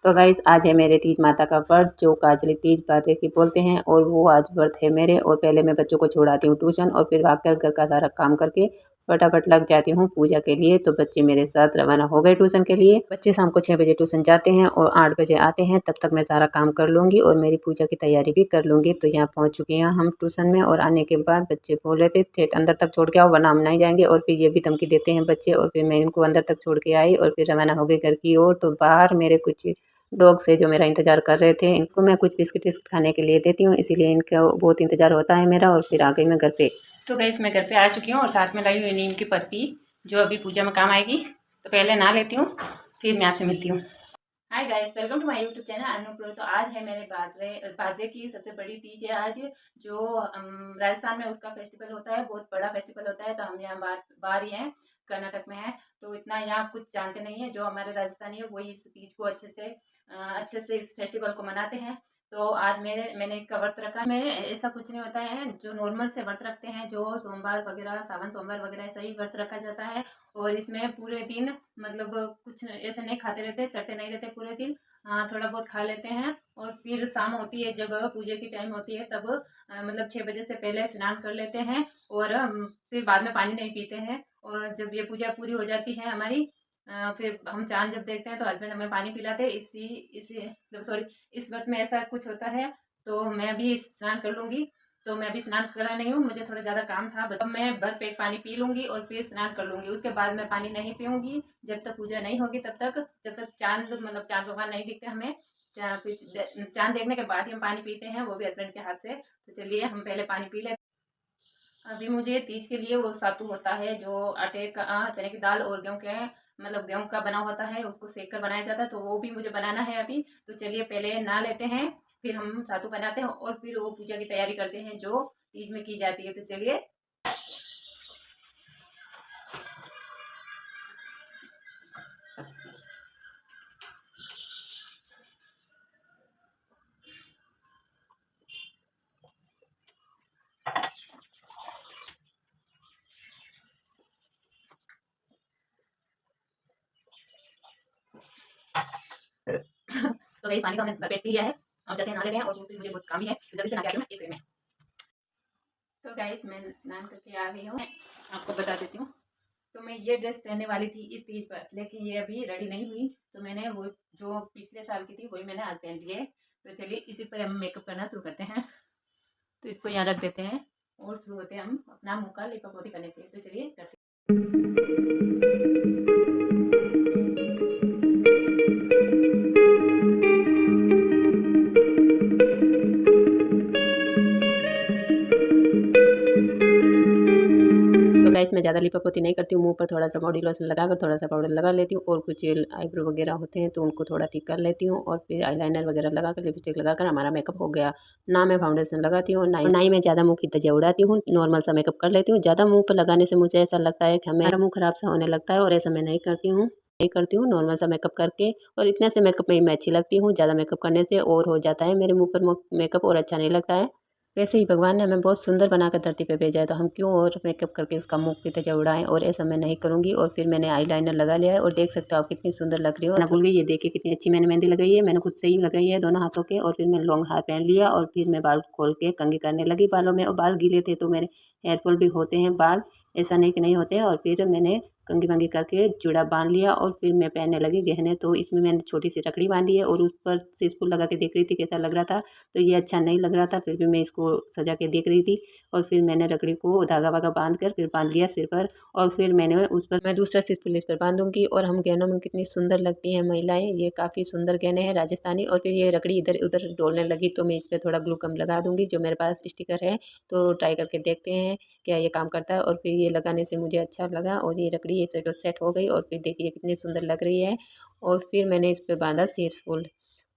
तो गाइस आज है मेरे तीज माता का व्रत जो काजली तीज भाद्रे की बोलते हैं और वो आज व्रत है मेरे। और पहले मैं बच्चों को छोड़ाती हूँ ट्यूशन और फिर भागकर घर का सारा काम करके फटाफट लग जाती हूँ पूजा के लिए। तो बच्चे मेरे साथ रवाना हो गए ट्यूशन के लिए। बच्चे शाम को 6 बजे ट्यूशन जाते हैं और 8 बजे आते हैं। तब तक मैं सारा काम कर लूँगी और मेरी पूजा की तैयारी भी कर लूँगी। तो यहाँ पहुँच चुके हैं हम ट्यूशन में और आने के बाद बच्चे बोल रहे थे ठेठ अंदर तक छोड़ के आओ वरना हम नहीं जाएंगे। और फिर ये भी धमकी देते हैं बच्चे। और फिर मैं इनको अंदर तक छोड़ के आई और फिर रवाना हो गई घर की ओर। तो बाहर मेरे कुछ डॉग से जो मेरा इंतज़ार कर रहे थे, इनको मैं कुछ बिस्किट विस्किट खाने के लिए देती हूँ, इसीलिए इनका बहुत इंतज़ार होता है मेरा। और फिर आ गई मैं घर पे। तो गैस मैं घर पे आ चुकी हूँ और साथ में लाई हुई नीम की पत्ती जो अभी पूजा में काम आएगी। तो पहले नहा लेती हूँ फिर मैं आपसे मिलती हूँ। Hi guys, welcome to my YouTube channel Anu. तो आज है मेरे भाद्रे की सबसे बड़ी तीज है आज, जो राजस्थान में उसका फेस्टिवल होता है, बहुत बड़ा फेस्टिवल होता है। तो हम यहाँ बाहर ही हैं, कर्नाटक में है, तो इतना यहाँ कुछ जानते नहीं है। जो हमारे राजस्थानी है वही इस तीज को अच्छे से इस फेस्टिवल को मनाते हैं। तो आज मैंने इसका व्रत रखा है। मैं ऐसा कुछ नहीं होता है जो नॉर्मल से व्रत रखते हैं, जो सोमवार वगैरह सावन सोमवार वगैरह ऐसा ही व्रत रखा जाता है। और इसमें पूरे दिन मतलब कुछ ऐसे नहीं खाते रहते, चटते नहीं रहते पूरे दिन। हाँ, थोड़ा बहुत खा लेते हैं और फिर शाम होती है जब पूजा की टाइम होती है तब मतलब 6 बजे से पहले स्नान कर लेते हैं और फिर बाद में पानी नहीं पीते हैं। और जब ये पूजा पूरी हो जाती है हमारी, फिर हम चांद जब देखते हैं तो हस्बैंड हमें पानी पिलाते हैं। इसी मतलब सॉरी, इस वक्त में ऐसा कुछ होता है। तो मैं भी स्नान कर लूँगी। तो मैं भी स्नान करा नहीं हूँ, मुझे थोड़ा ज़्यादा काम था। अब मैं भर पेट पानी पी लूँगी और फिर स्नान कर लूँगी। उसके बाद मैं पानी नहीं पीऊँगी जब तक पूजा नहीं होगी, तब तक जब तक चांद भगवान नहीं दिखते हमें। फिर चांद देखने के बाद ही हम पानी पीते हैं, वो भी हस्बैंड के हाथ से। तो चलिए हम पहले पानी पी लेते। अभी मुझे तीज के लिए वो सातू होता है जो आटे का चने की दाल और गेहूँ के मतलब गेहूँ का बना होता है, उसको सेक कर बनाया जाता है। तो वो भी मुझे बनाना है अभी। तो चलिए पहले नहा लेते हैं, फिर हम सातू बनाते हैं और फिर वो पूजा की तैयारी करते हैं जो तीज में की जाती है। तो चलिए। तो गई पानी का हमने भरपेट पी लिया है, अब जाते हैं नहा लेते हैं और फिर मुझे बहुत काम ही है, तो जल्दी से नहा के आती हूँ मैं 1 सेकंड में। तो गाइस मैं स्नान करके आ गई हूँ, आपको बता देती हूँ। तो मैं ये ड्रेस पहनने वाली थी इस तीज पर, लेकिन ये अभी रेडी नहीं हुई। तो मैंने वो जो पिछले साल की थी वही मैंने आज पहन ली है। तो चलिए इसी पर हम मेकअप करना शुरू करते हैं। तो इसको यहाँ रख देते हैं और शुरू होते हैं हम अपना मुँह का लिपा पोती करने के लिए। तो चलिए करते तो गाइस मैं ज़्यादा लिपापोती नहीं करती हूँ, मुंह पर थोड़ा सा बॉडी लोशन लगाकर थोड़ा सा पाउडर लगा लेती हूँ और कुछ आईब्रो वगैरह होते हैं तो उनको थोड़ा ठीक कर लेती हूँ। और फिर आईलाइनर वगैरह लगाकर लिपस्टिक लगाकर हमारा मेकअप हो गया। ना मैं फाउंडेशन लगाती हूँ ना ही मैं ज़्यादा मुँह की तजिया उड़ाती हूँ, नॉर्मल सा मेकअप कर लेती हूँ। ज़्यादा मुँह पर लगाने से मुझे ऐसा लगता है कि हमारा मुँह खराब सा होने लगता है और ऐसा मैं नहीं करती हूँ नॉर्मल सा मेकअप करके। और इतने से मेकअप में मैं अच्छी लगती हूँ, ज़्यादा मेकअप करने से और हो जाता है मेरे मुँह पर मेकअप और अच्छा नहीं लगता है। वैसे ही भगवान ने हमें बहुत सुंदर बनाकर धरती पे भेजा है, तो हम क्यों और मेकअप करके उसका मुंह की तरह उड़ाएं। और ऐसा मैं नहीं करूंगी। और फिर मैंने आईलाइनर लगा लिया है और देख सकते हो आप कितनी सुंदर लग रही हो। ना भूल गई, ये देखिए कितनी अच्छी मैंने मेहंदी लगाई है, मैंने खुद से ही लगाई है दोनों हाथों के। और फिर मैंने लॉन्ग हार पहन लिया और फिर मैं बाल खोल के कंघी करने लगी बालों में। और बाल गीले थे तो मेरे हेयरफॉल भी होते हैं बाल, ऐसा नहीं कि नहीं होते हैं। और फिर मैंने कंघी वंगी करके जुड़ा बांध लिया और फिर मैं पहनने लगी गहने। तो इसमें मैंने छोटी सी रकड़ी बांधी है और ऊपर से इसको लगा के देख रही थी कैसा लग रहा था। तो ये अच्छा नहीं लग रहा था, फिर भी मैं इसको सजा के देख रही थी। और फिर मैंने रकड़ी को धागा वागा बांध कर फिर बांध लिया सिर पर। और फिर मैंने उस पर मैं दूसरा सिर इस पर बांधूंगी। और हम गहनों में कितनी सुंदर लगती हैं महिलाएं, ये काफ़ी सुंदर गहने हैं राजस्थानी। और फिर ये रकड़ी इधर उधर डोलने लगी तो मैं इस पर थोड़ा ग्लू गम लगा दूंगी, जो मेरे पास स्टिकर है। तो ट्राई करके देखते हैं क्या ये काम करता है। और फिर ये लगाने से मुझे अच्छा लगा और ये रकड़ी ये सेट हो गई। और फिर देखिए कितनी सुंदर लग रही है। और फिर मैंने इस पर बांधा शीश फूल।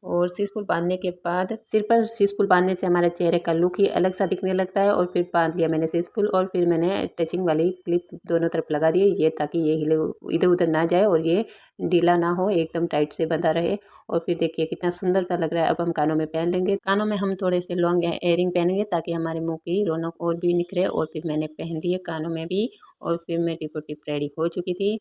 और शीश फूल बांधने के बाद सिर पर शीश फूल बांधने से हमारे चेहरे का लुक ही अलग सा दिखने लगता है। और फिर बांध लिया मैंने शीश फूल। और फिर मैंने टचिंग वाली क्लिप दोनों तरफ लगा दी, ये ताकि ये हिले इधर उधर ना जाए और ये ढीला ना हो, एकदम टाइट से बंधा रहे। और फिर देखिए कितना सुंदर सा लग रहा है। अब हम कानों में पहन लेंगे, कानों में हम थोड़े से लॉन्ग एयरिंग पहनेंगे ताकि हमारे मुँह की रौनक और भी निखरे। और फिर मैंने पहन लिए कानों में भी। और फिर मैं टिपो टिप रेडी हो चुकी थी।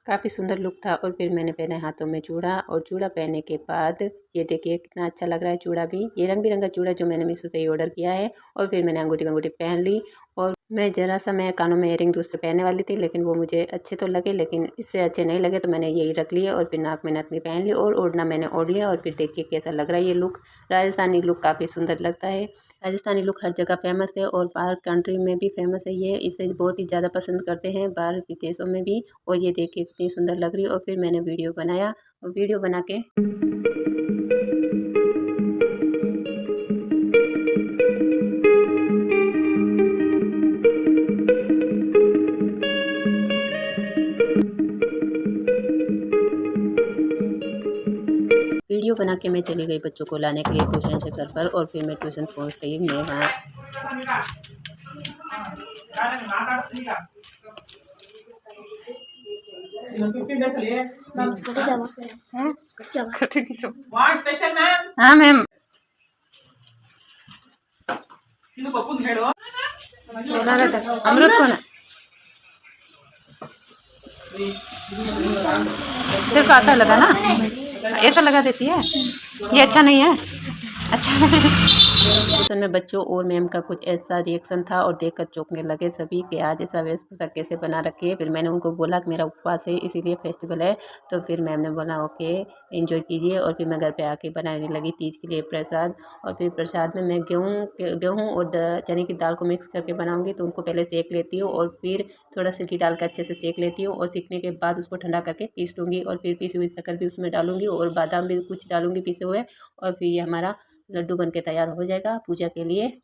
काफ़ी सुंदर लुक था। और फिर मैंने पहना हाथों में चूड़ा, और चूड़ा पहनने के बाद ये देखिए कितना अच्छा लग रहा है चूड़ा भी। ये रंग बिरंगा चूड़ा जो मैंने मीशो से ही ऑर्डर किया है। और फिर मैंने अंगूठी वंगूठी पहन ली, और मैं कानों में इयरिंग दूसरे पहनने वाली थी, लेकिन वो मुझे अच्छे तो लगे, लेकिन इससे अच्छे नहीं लगे, तो मैंने यही रख लिए। और फिर नाक में नथनी पहन ली, और ओढ़ना मैंने ओढ़ लिया। और फिर देखिए कैसा लग रहा है ये लुक। राजस्थानी लुक काफ़ी सुंदर लगता है। राजस्थानी लुक हर जगह फेमस है, और बाहर कंट्री में भी फेमस है ये। इसे बहुत ही ज़्यादा पसंद करते हैं बाहर विदेशों में भी। और ये देखिए कितनी सुंदर लग रही है। और फिर मैंने वीडियो बनाया, और वीडियो बना के मैं चली गई बच्चों को लाने के लिए ट्यूशन से घर पर। और फिर मैं ट्यूशन पहुंच गई। मैं वहाँ हाँ मैम। अमृत कौन है? सिर्फ आता लगा ना, ऐसा लगा देती है। ये अच्छा नहीं है। अच्छा ट्यूशन में बच्चों और मैम का कुछ ऐसा रिएक्शन था, और देखकर चौंकने लगे सभी कि आज ऐसा वेशभूषा कैसे बना रखी है। फिर मैंने उनको बोला कि मेरा उपवास है, इसीलिए फेस्टिवल है। तो फिर मैम ने बोला ओके एंजॉय कीजिए। और फिर मैं घर पे आके बनाने लगी तीज के लिए प्रसाद। और फिर प्रसाद में मैं गेहूँ और चने की दाल को मिक्स करके बनाऊँगी। तो उनको पहले सेक लेती हूँ, और फिर थोड़ा सा घी डाल कर अच्छे से सेक लेती हूँ। और सीखने के बाद उसको ठंडा करके पीस लूँगी, और फिर पीसी हुई शक्कर भी उसमें डालूँगी, और बादाम भी कुछ डालूँगी पीसे हुए। और फिर ये हमारा लड्डू बन के तैयार हो जाएगा पूजा के लिए।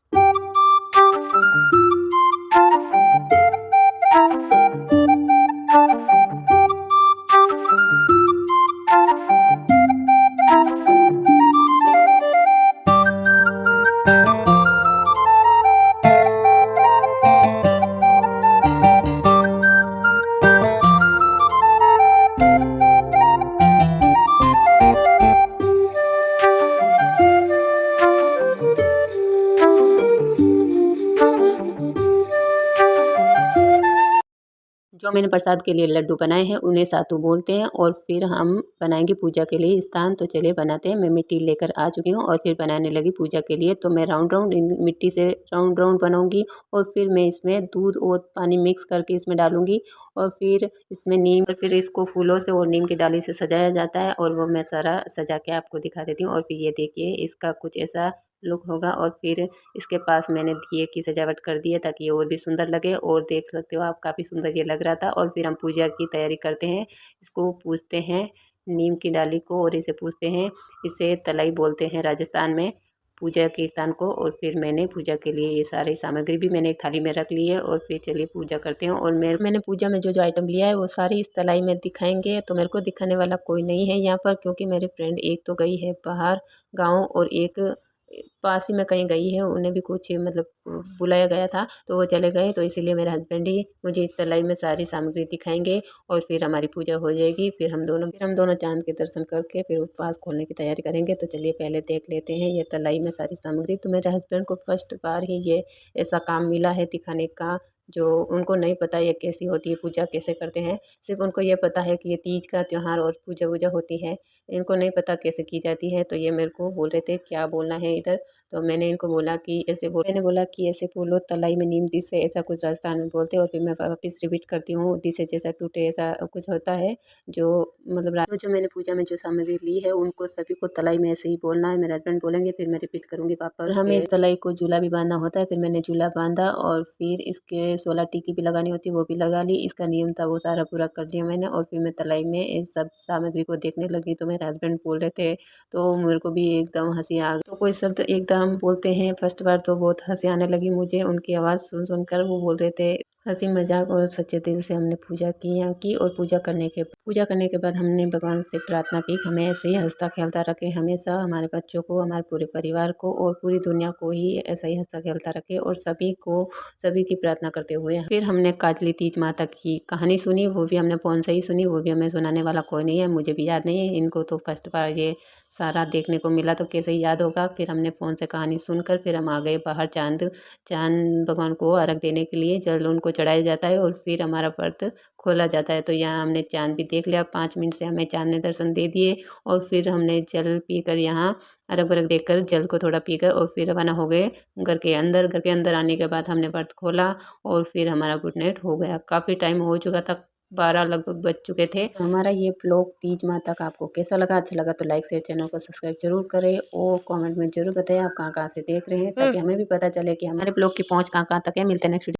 जो मैंने प्रसाद के लिए लड्डू बनाए हैं उन्हें सातू बोलते हैं। और फिर हम बनाएंगे पूजा के लिए स्थान। तो चलिए बनाते हैं। मैं मिट्टी लेकर आ चुकी हूँ, और फिर बनाने लगी पूजा के लिए। तो मैं राउंड राउंड मिट्टी से राउंड राउंड बनाऊंगी। और फिर मैं इसमें दूध और पानी मिक्स करके इसमें डालूंगी। और फिर इसमें नीम, और फिर इसको फूलों से और नीम की डाली से सजाया जाता है। और वो मैं सारा सजा के आपको दिखा देती हूँ। और फिर ये देखिए इसका कुछ ऐसा लुक होगा। और फिर इसके पास मैंने दिए की सजावट कर दी है, ताकि ये और भी सुंदर लगे। और देख सकते हो आप काफ़ी सुंदर ये लग रहा था। और फिर हम पूजा की तैयारी करते हैं। इसको पूजते हैं नीम की डाली को, और इसे पूजते हैं। इसे तलाई बोलते हैं राजस्थान में पूजा के स्थान को। और फिर मैंने पूजा के लिए ये सारी सामग्री भी मैंने एक थाली में रख ली है। और फिर चलिए पूजा करते हैं। और मैंने पूजा में जो आइटम लिया है वो सारी इस तलाई में दिखाएंगे। तो मेरे को दिखाने वाला कोई नहीं है यहाँ पर, क्योंकि मेरी फ्रेंड एक तो गई है बाहर गाँव, और एक पास ही में कहीं गई है। उन्हें भी कुछ मतलब बुलाया गया था, तो वो चले गए। तो इसीलिए मेरे हस्बैंड ही मुझे इस तलाई में सारी सामग्री दिखाएंगे। और फिर हमारी पूजा हो जाएगी। फिर हम दोनों चांद के दर्शन करके फिर उपवास खोलने की तैयारी करेंगे। तो चलिए पहले देख लेते हैं ये तलाई में सारी सामग्री। तो मेरे हस्बैंड को फर्स्ट बार ही ये ऐसा काम मिला है दिखाने का, जो उनको नहीं पता ये कैसी होती है, पूजा कैसे करते हैं। सिर्फ उनको ये पता है कि ये तीज का त्यौहार और पूजा वूजा होती है। इनको नहीं पता कैसे की जाती है। तो ये मेरे को बोल रहे थे क्या बोलना है इधर। तो मैंने इनको बोला कि मैंने बोला कि ऐसे बोलो तलाई में नीम दिसे, ऐसा कुछ राजस्थान में बोलते हैं। और फिर मैं वापस रिपीट करती हूँ, दिसे जैसा टूटे ऐसा कुछ होता है। जो मतलब जो मैंने पूजा में जो सामग्री ली है उनको सभी को तलाई में ऐसे ही बोलना है। मेरे हस्बैंड बोलेंगे, फिर मैं रिपीट करूँगी वापस। हमें इस तलाई को झूला भी बांधना होता है। फिर मैंने झूला बांधा, और फिर इसके 16 टीकी भी लगानी होती है, वो भी लगा ली। इसका नियम था वो सारा पूरा कर लिया मैंने। और फिर मैं तलाई में इस सब सामग्री को देखने लगी। तो मेरे हस्बैंड बोल रहे थे, तो मेरे को भी एकदम हंसी आ गई। तो कोई शब्द एकदम बोलते हैं फर्स्ट बार, तो बहुत हंसी आने लगी मुझे उनकी आवाज़ सुन सुनकर। वो बोल रहे थे हंसी मजाक, और सच्चे दिल से हमने पूजा की यहाँ की। और पूजा करने के बाद हमने भगवान से प्रार्थना की कि हमें ऐसे ही हंसता खेलता रखे हमेशा, हमारे बच्चों को, हमारे पूरे परिवार को, और पूरी दुनिया को ही ऐसा ही हंसता खेलता रखे। और सभी की प्रार्थना करते हुए फिर हमने काजली तीज माता की कहानी सुनी। वो भी हमने फ़ोन से ही सुनी। वो भी हमें सुनाने वाला कोई नहीं है, मुझे भी याद नहीं है। इनको तो फर्स्ट बार ये सारा देखने को मिला, तो कैसे ही याद होगा। फिर हमने फ़ोन से कहानी सुनकर फिर हम आ गए बाहर चांद भगवान को अर्घ देने के लिए, जल उनको चढ़ाया जाता है और फिर हमारा व्रत खोला जाता है। तो यहाँ हमने चाँद भी देख लिया, 5 मिनट से हमें चाँद ने दर्शन दे दिए और फिर हमने जल पीकर यहाँ अरग वरग देखकर जल को थोड़ा पीकर और फिर रवाना हो गए घर के अंदर। घर के अंदर आने के बाद हमने व्रत खोला और फिर हमारा गुड नाइट हो गया। काफ़ी टाइम हो चुका था, 12 लगभग बज चुके थे। हमारा ये ब्लॉग तीज माह तक आपको कैसा लगा? अच्छा लगा तो लाइक शेयर, चैनल को सब्सक्राइब जरूर करें और कमेंट में जरूर बताएं आप कहाँ से देख रहे हैं, ताकि हमें भी पता चले कि हमारे ब्लॉग की पहुँच कहाँ तक है। मिलते हैं नेक्स्ट वीडियो।